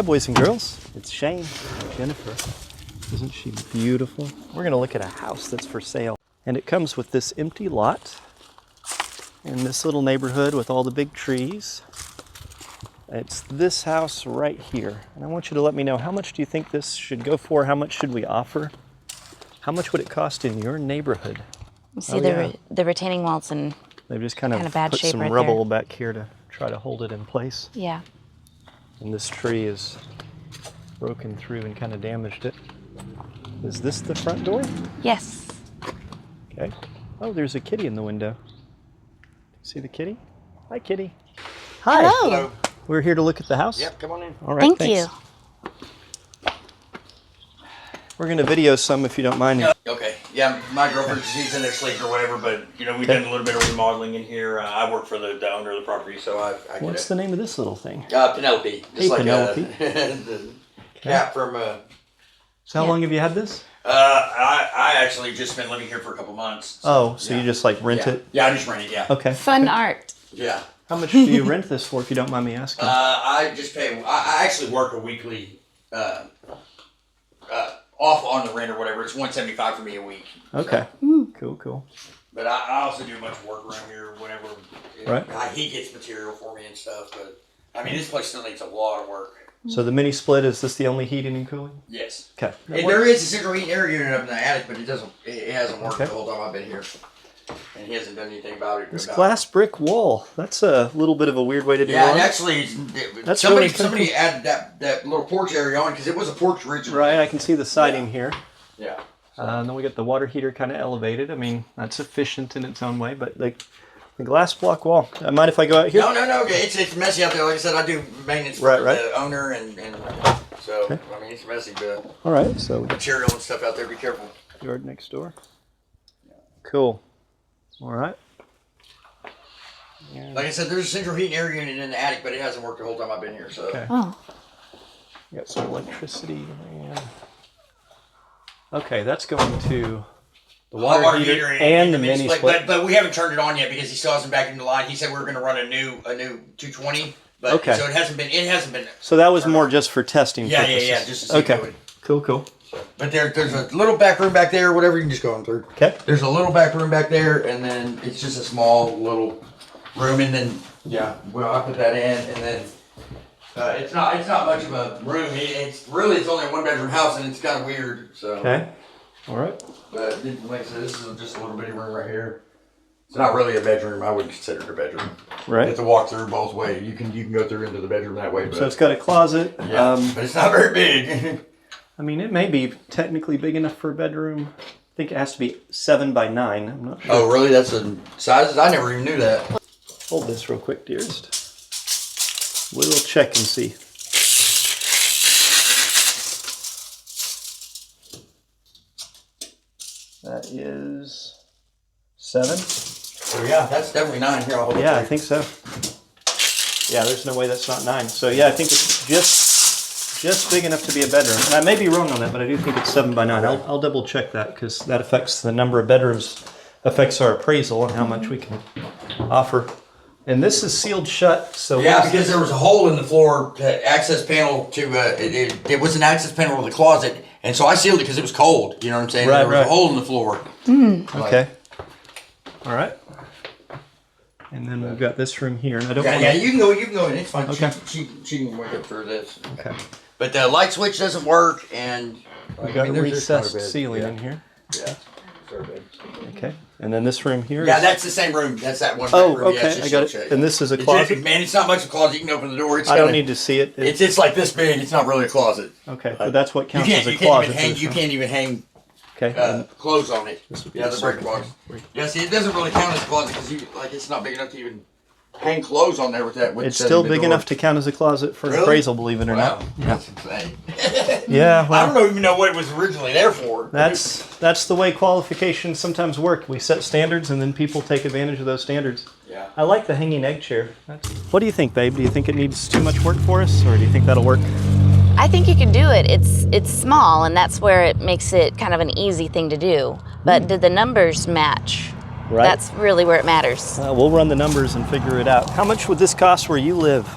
Hi, boys and girls. It's Shane. Jennifer. Isn't she beautiful? We're going to look at a house that's for sale. And it comes with this empty lot in this little neighborhood with all the big trees. It's this house right here. And I want you to let me know, how much do you think this should go for? How much should we offer? How much would it cost in your neighborhood? You see the retaining walls and they've just kind of bad put shape some right rubble there. back here to try to hold it in place. Yeah. And this tree is broken through and kind of damaged it. Is this the front door? Yes. Okay. Oh, there's a kitty in the window. See the kitty? Hi, kitty. Hi. Hello. We're here to look at the house? Yep, come on in. All right, Thank thanks. you. We're going to video some if you don't mind. Okay. Yeah, my girlfriend, she's in there sleeping or whatever, but, you know, we've done a little bit of remodeling in here. I work for the owner of the property, so I get What's it. the name of this little thing? Penelope. Just Hey, like Penelope. the cat from... So how long have you had this? I actually just been living here for a couple months. Oh, so you just like rent it? Yeah, I just rent it, yeah. Okay. Fun art. Yeah. How much do you rent this for, if you don't mind me asking? I just pay... I actually work a weekly... off on the rent or whatever. It's $175 for me a week. Okay. So. Cool. But I also do a bunch of work around here whenever Right. he gets material for me and stuff. But I mean, this place still needs a lot of work. So the mini split, is this the only heating and cooling? Yes. Okay. And there is a central heating air unit up in the attic, but it hasn't worked the whole time I've been here. And he hasn't done anything about it. This glass brick wall, that's a little bit of a weird way to do it. Yeah, and actually, That's somebody added that little porch area on because it was a porch originally. Right, I can see the siding here. Yeah. And then we got the water heater kind of elevated. I mean, that's efficient in its own way, but like the glass block wall. Mind if I go out here? No. Okay, it's messy out there. Like I said, I do maintenance for the owner, and so I mean it's messy. But all right, so material and stuff out there. Be careful. Yard next door. Cool. All right. Like I said, there's a central heating air unit in the attic, but it hasn't worked the whole time I've been here. So. Okay. Oh. Got some electricity. Okay, that's going to the water heater and the mini split. But we haven't turned it on yet because he still hasn't back into line. He said we were going to run a new 220, but so it hasn't been. So that was more just for testing purposes. Yeah, just to see okay. Cool. But there's a little back room back there, whatever you can just go in through. Okay. There's a little back room back there, and then it's just a small little room, and then I put that in, and then it's not much of a room. It's only a 1-bedroom house, and it's kind of weird. So. Okay. All right. But like I said, this is just a little bitty room right here. It's not really a bedroom. I wouldn't consider it a bedroom. Right. You have to walk through both ways. You can go through into the bedroom that way. But, So it's got a closet. Yeah, but it's not very big. I mean, it may be technically big enough for a bedroom. I think it has to be 7 by 9. I'm not sure. Oh, really? That's the sizes? I never even knew that. Hold this real quick, dearest. We'll check and see. That is 7. So yeah, that's definitely 9 here. I'll hold Yeah, it I think so. Yeah, there's no way that's not 9. So yeah, I think it's just big enough to be a bedroom. And I may be wrong on that, but I do think it's 7 by 9. I'll double check that because that affects the number of bedrooms, affects our appraisal and how much we can offer. And this is sealed shut, so because there was a hole in the floor, access panel to it was an access panel with a closet, and so I sealed it because it was cold. You know what I'm saying? Right, there was a hole in the floor. Okay. All right. And then we've got this room here, and I don't. Yeah, you can go in. It's fine. Okay. She can wake up through this. Okay. But the light switch doesn't work, and We've got a recessed ceiling in here. Yeah. Okay. And then this room here. Yeah, that's the same room. That's that one. Oh, room. okay. Yeah, I got it. And this is a closet. Man, it's not much of a closet. You can open the door. I don't need to see it. It's like this big. It's not really a closet. Okay, but that's what counts as a closet. You can't even hang clothes on it. Yeah, the breaker box. Yeah, see, it doesn't really count as a closet because it's not big enough to even hang clothes on there with that. It's still big enough to count as a closet for appraisal, believe it or not. That's insane. Yeah, well, I don't even know what it was originally there for. That's the way qualifications sometimes work. We set standards, and then people take advantage of those standards. Yeah. I like the hanging egg chair. What do you think, babe? Do you think it needs too much work for us, or do you think that'll work? I think you can do it. It's small, and that's where it makes it kind of an easy thing to do. But did the numbers match? Right. That's really where it matters. We'll run the numbers and figure it out. How much would this cost where you live?